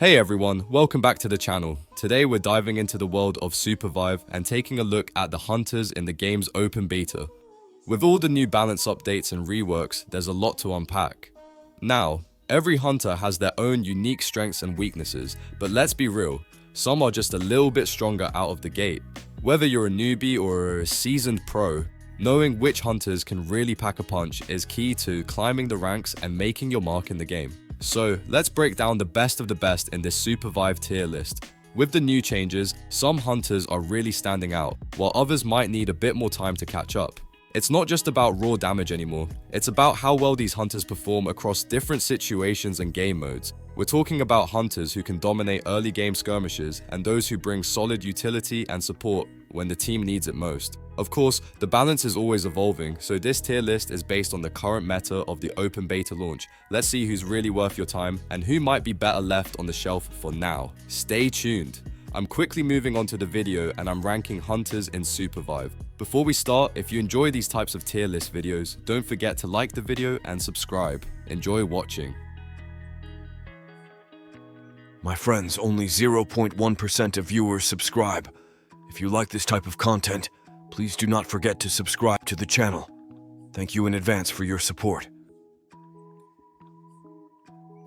Hey everyone, welcome back to the channel. Today we're diving into the world of Supervive and taking a look at the hunters in the game's open beta. With all the new balance updates and reworks, there's a lot to unpack. Now, every hunter has their own unique strengths and weaknesses, but let's be real, some are just a little bit stronger out of the gate. Whether you're a newbie or a seasoned pro, knowing which hunters can really pack a punch is key to climbing the ranks and making your mark in the game. So let's break down the best of the best in this Supervive tier list. With the new changes, some hunters are really standing out, while others might need a bit more time to catch up. It's not just about raw damage anymore, it's about how well these hunters perform across different situations and game modes. We're talking about hunters who can dominate early game skirmishes and those who bring solid utility and support when the team needs it most. Of course, the balance is always evolving, so this tier list is based on the current meta of the open beta launch. Let's see who's really worth your time and who might be better left on the shelf for now. Stay tuned. I'm quickly moving on to the video and I'm ranking hunters in Supervive. Before we start, if you enjoy these types of tier list videos, don't forget to like the video and subscribe. Enjoy watching. My friends, only 0.1% of viewers subscribe. If you like this type of content, please do not forget to subscribe to the channel. Thank you in advance for your support.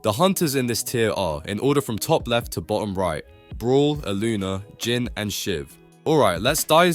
The hunters in this tier are, in order from top left to bottom right, Brawl, Aluna, Jhin, and Shiv. Alright, let's dive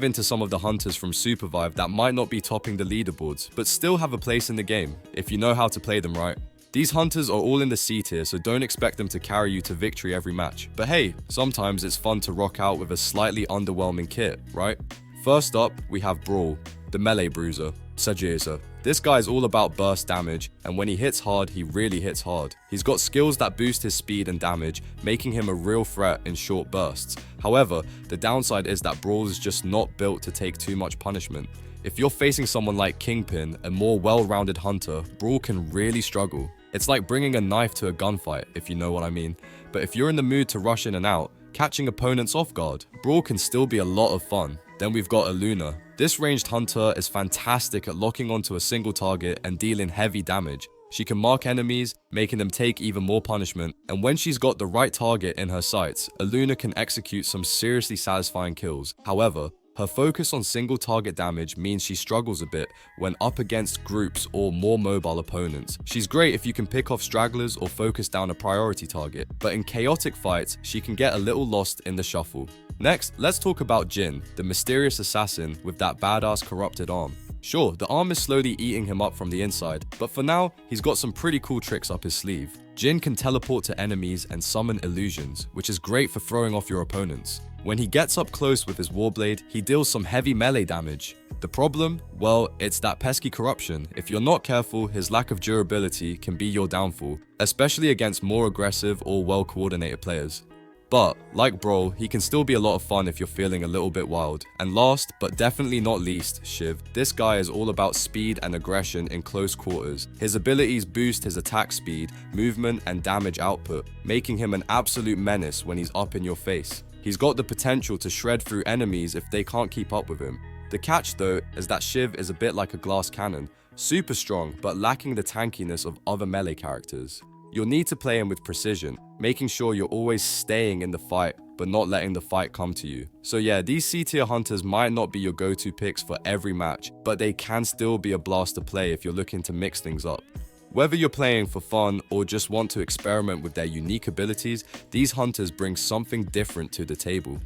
into some of the hunters from Supervive that might not be topping the leaderboards, but still have a place in the game, if you know how to play them right. These hunters are all in the C tier, so don't expect them to carry you to victory every match. But hey, sometimes it's fun to rock out with a slightly underwhelming kit, right? First up, we have Brawl, the melee bruiser, Sajeza. This guy is all about burst damage, and when he hits hard, he really hits hard. He's got skills that boost his speed and damage, making him a real threat in short bursts. However, the downside is that Brawl is just not built to take too much punishment. If you're facing someone like Kingpin, a more well-rounded hunter, Brawl can really struggle. It's like bringing a knife to a gunfight, if you know what I mean. But if you're in the mood to rush in and out, catching opponents off guard, Brawl can still be a lot of fun. Then we've got Aluna. This ranged hunter is fantastic at locking onto a single target and dealing heavy damage. She can mark enemies, making them take even more punishment, and when she's got the right target in her sights, Aluna can execute some seriously satisfying kills. However, her focus on single target damage means she struggles a bit when up against groups or more mobile opponents. She's great if you can pick off stragglers or focus down a priority target, but in chaotic fights, she can get a little lost in the shuffle. Next, let's talk about Jhin, the mysterious assassin with that badass corrupted arm. Sure, the arm is slowly eating him up from the inside, but for now, he's got some pretty cool tricks up his sleeve. Jhin can teleport to enemies and summon illusions, which is great for throwing off your opponents. When he gets up close with his warblade, he deals some heavy melee damage. The problem? Well, it's that pesky corruption. If you're not careful, his lack of durability can be your downfall, especially against more aggressive or well-coordinated players. But, like Brawl, he can still be a lot of fun if you're feeling a little bit wild. And last, but definitely not least, Shiv. This guy is all about speed and aggression in close quarters. His abilities boost his attack speed, movement, and damage output, making him an absolute menace when he's up in your face. He's got the potential to shred through enemies if they can't keep up with him. The catch though is that Shiv is a bit like a glass cannon, super strong but lacking the tankiness of other melee characters. You'll need to play him with precision, making sure you're always staying in the fight but not letting the fight come to you. So yeah, these C tier hunters might not be your go-to picks for every match, but they can still be a blast to play if you're looking to mix things up. Whether you're playing for fun or just want to experiment with their unique abilities, these hunters bring something different to the table.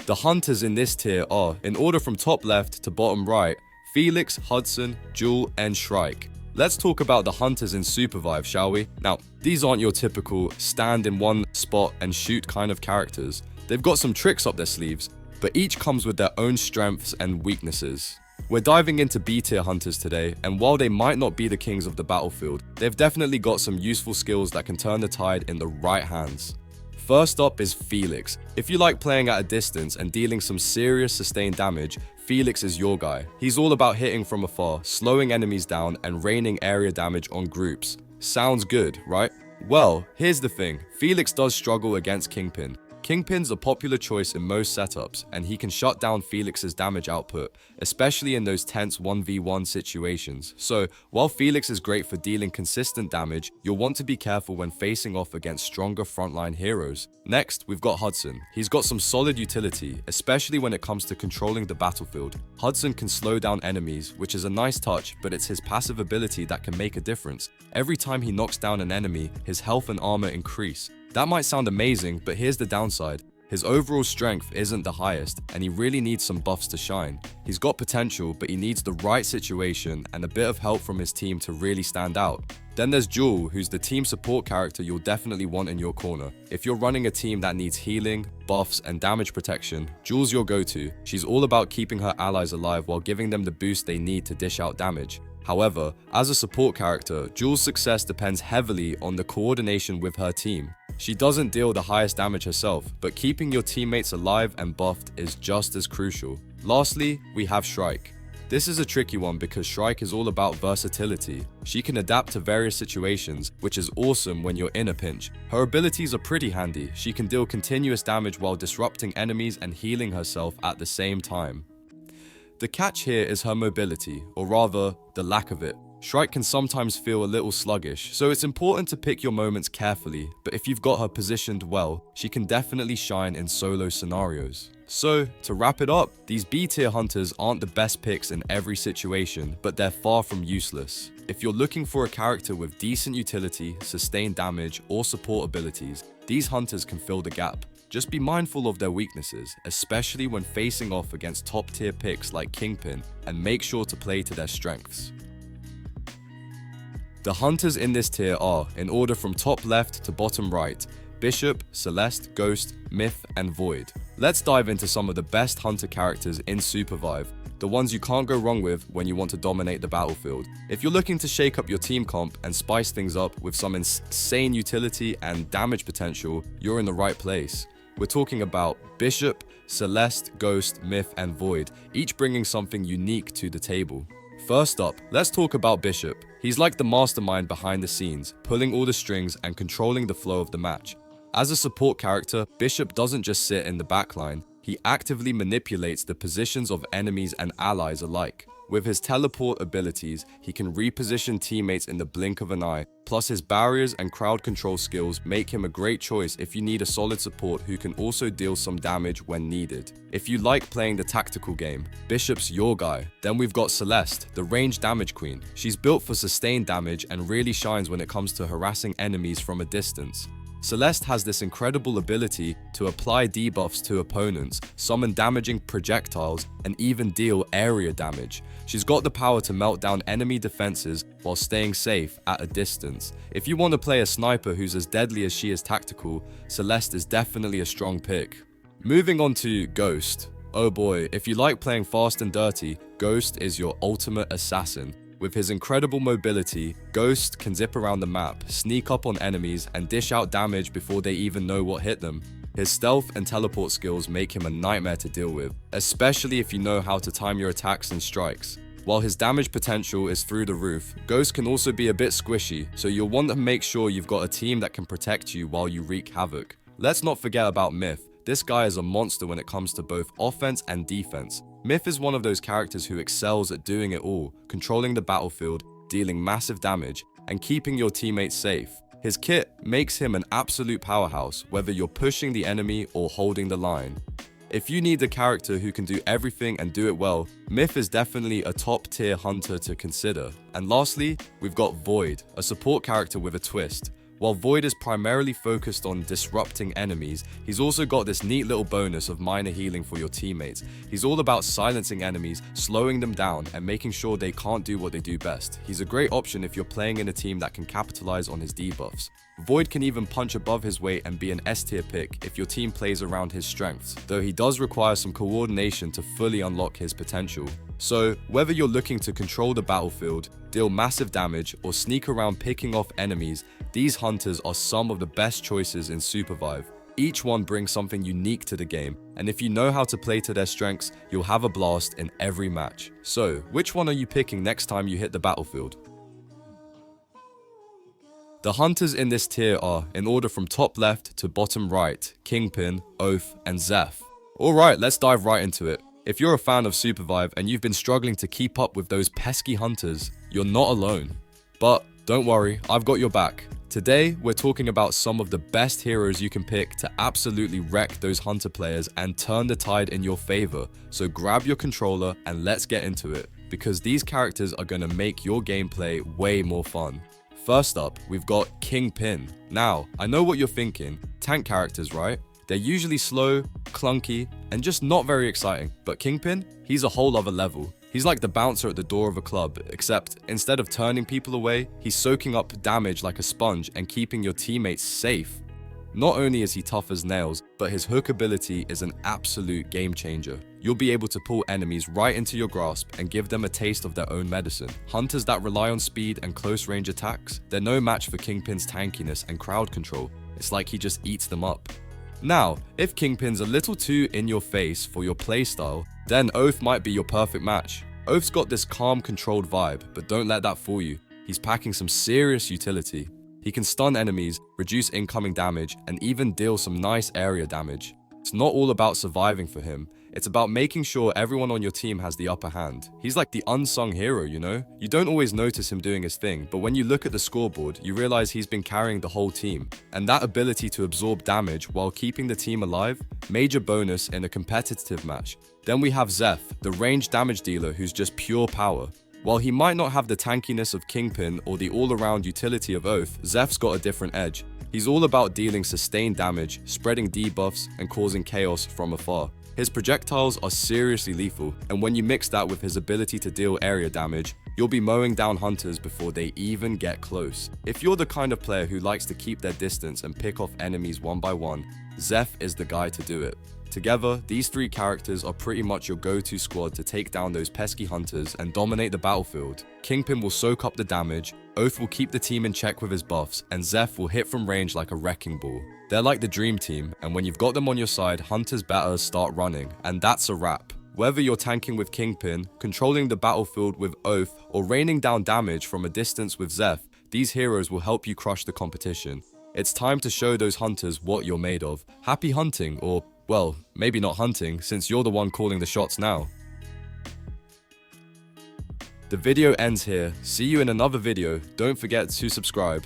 The hunters in this tier are, in order from top left to bottom right, Felix, Hudson, Jewel, and Shrike. Let's talk about the hunters in Supervive, shall we? Now, these aren't your typical stand in one spot and shoot kind of characters. They've got some tricks up their sleeves, but each comes with their own strengths and weaknesses. We're diving into B tier hunters today, and while they might not be the kings of the battlefield, they've definitely got some useful skills that can turn the tide in the right hands. First up is Felix. If you like playing at a distance and dealing some serious sustained damage, Felix is your guy. He's all about hitting from afar, slowing enemies down, and raining area damage on groups. Sounds good, right? Well, here's the thing, Felix does struggle against Kingpin. Kingpin's a popular choice in most setups, and he can shut down Felix's damage output, especially in those tense 1v1 situations. So, while Felix is great for dealing consistent damage, you'll want to be careful when facing off against stronger frontline heroes. Next, we've got Hudson. He's got some solid utility, especially when it comes to controlling the battlefield. Hudson can slow down enemies, which is a nice touch, but it's his passive ability that can make a difference. Every time he knocks down an enemy, his health and armor increase. That might sound amazing, but here's the downside. His overall strength isn't the highest, and he really needs some buffs to shine. He's got potential, but he needs the right situation and a bit of help from his team to really stand out. Then there's Jewel, who's the team support character you'll definitely want in your corner. If you're running a team that needs healing, buffs, and damage protection, Jewel's your go-to. She's all about keeping her allies alive while giving them the boost they need to dish out damage. However, as a support character, Jewel's success depends heavily on the coordination with her team. She doesn't deal the highest damage herself, but keeping your teammates alive and buffed is just as crucial. Lastly, we have Shrike. This is a tricky one because Shrike is all about versatility. She can adapt to various situations, which is awesome when you're in a pinch. Her abilities are pretty handy. She can deal continuous damage while disrupting enemies and healing herself at the same time. The catch here is her mobility, or rather, the lack of it. Shrike can sometimes feel a little sluggish, so it's important to pick your moments carefully, but if you've got her positioned well, she can definitely shine in solo scenarios. So, to wrap it up, these B-tier hunters aren't the best picks in every situation, but they're far from useless. If you're looking for a character with decent utility, sustained damage, or support abilities, these hunters can fill the gap. Just be mindful of their weaknesses, especially when facing off against top-tier picks like Kingpin, and make sure to play to their strengths. The hunters in this tier are, in order from top left to bottom right, Bishop, Celeste, Ghost, Myth, and Void. Let's dive into some of the best hunter characters in Supervive, the ones you can't go wrong with when you want to dominate the battlefield. If you're looking to shake up your team comp and spice things up with some insane utility and damage potential, you're in the right place. We're talking about Bishop, Celeste, Ghost, Myth, and Void, each bringing something unique to the table. First up, let's talk about Bishop. He's like the mastermind behind the scenes, pulling all the strings and controlling the flow of the match. As a support character, Bishop doesn't just sit in the backline, he actively manipulates the positions of enemies and allies alike. With his teleport abilities, he can reposition teammates in the blink of an eye, plus his barriers and crowd control skills make him a great choice if you need a solid support who can also deal some damage when needed. If you like playing the tactical game, Bishop's your guy. Then we've got Celeste, the ranged damage queen. She's built for sustained damage and really shines when it comes to harassing enemies from a distance. Celeste has this incredible ability to apply debuffs to opponents, summon damaging projectiles, and even deal area damage. She's got the power to melt down enemy defenses while staying safe at a distance. If you want to play a sniper who's as deadly as she is tactical, Celeste is definitely a strong pick. Moving on to Ghost. Oh boy, if you like playing fast and dirty, Ghost is your ultimate assassin. With his incredible mobility, Ghost can zip around the map, sneak up on enemies, and dish out damage before they even know what hit them. His stealth and teleport skills make him a nightmare to deal with, especially if you know how to time your attacks and strikes. While his damage potential is through the roof, Ghost can also be a bit squishy, so you'll want to make sure you've got a team that can protect you while you wreak havoc. Let's not forget about Myth. This guy is a monster when it comes to both offense and defense. Myth is one of those characters who excels at doing it all, controlling the battlefield, dealing massive damage, and keeping your teammates safe. His kit makes him an absolute powerhouse, whether you're pushing the enemy or holding the line. If you need a character who can do everything and do it well, Myth is definitely a top tier hunter to consider. And lastly, we've got Void, a support character with a twist. While Void is primarily focused on disrupting enemies, he's also got this neat little bonus of minor healing for your teammates. He's all about silencing enemies, slowing them down, and making sure they can't do what they do best. He's a great option if you're playing in a team that can capitalize on his debuffs. Void can even punch above his weight and be an S-tier pick if your team plays around his strengths, though he does require some coordination to fully unlock his potential. So, whether you're looking to control the battlefield, deal massive damage, or sneak around picking off enemies, these hunters are some of the best choices in Supervive. Each one brings something unique to the game, and if you know how to play to their strengths, you'll have a blast in every match. So, which one are you picking next time you hit the battlefield? The hunters in this tier are, in order from top left to bottom right, Kingpin, Oath, and Zeph. Alright, let's dive right into it. If you're a fan of Supervive and you've been struggling to keep up with those pesky hunters, you're not alone. But don't worry, I've got your back. Today, we're talking about some of the best heroes you can pick to absolutely wreck those hunter players and turn the tide in your favor. So grab your controller and let's get into it, because these characters are going to make your gameplay way more fun. First up, we've got Kingpin. Now, I know what you're thinking, tank characters, right? They're usually slow, clunky, and just not very exciting. But Kingpin, he's a whole other level. He's like the bouncer at the door of a club, except instead of turning people away, he's soaking up damage like a sponge and keeping your teammates safe. Not only is he tough as nails, but his hook ability is an absolute game changer. You'll be able to pull enemies right into your grasp and give them a taste of their own medicine. Hunters that rely on speed and close range attacks, they're no match for Kingpin's tankiness and crowd control. It's like he just eats them up. Now, if Kingpin's a little too in your face for your playstyle, then Oath might be your perfect match. Oath's got this calm, controlled vibe, but don't let that fool you. He's packing some serious utility. He can stun enemies, reduce incoming damage, and even deal some nice area damage. It's not all about surviving for him, it's about making sure everyone on your team has the upper hand. He's like the unsung hero, you know? You don't always notice him doing his thing, but when you look at the scoreboard, you realize he's been carrying the whole team. And that ability to absorb damage while keeping the team alive, major bonus in a competitive match. Then we have Zeph, the ranged damage dealer who's just pure power. While he might not have the tankiness of Kingpin or the all-around utility of Oath, Zeph's got a different edge. He's all about dealing sustained damage, spreading debuffs, and causing chaos from afar. His projectiles are seriously lethal, and when you mix that with his ability to deal area damage, you'll be mowing down hunters before they even get close. If you're the kind of player who likes to keep their distance and pick off enemies one by one, Zeph is the guy to do it. Together, these three characters are pretty much your go-to squad to take down those pesky hunters and dominate the battlefield. Kingpin will soak up the damage, Oath will keep the team in check with his buffs, and Zeph will hit from range like a wrecking ball. They're like the dream team, and when you've got them on your side, hunters better start running, and that's a wrap. Whether you're tanking with Kingpin, controlling the battlefield with Oath, or raining down damage from a distance with Zeph, these heroes will help you crush the competition. It's time to show those hunters what you're made of. Happy hunting, or well, maybe not hunting, since you're the one calling the shots now. The video ends here. See you in another video. Don't forget to subscribe.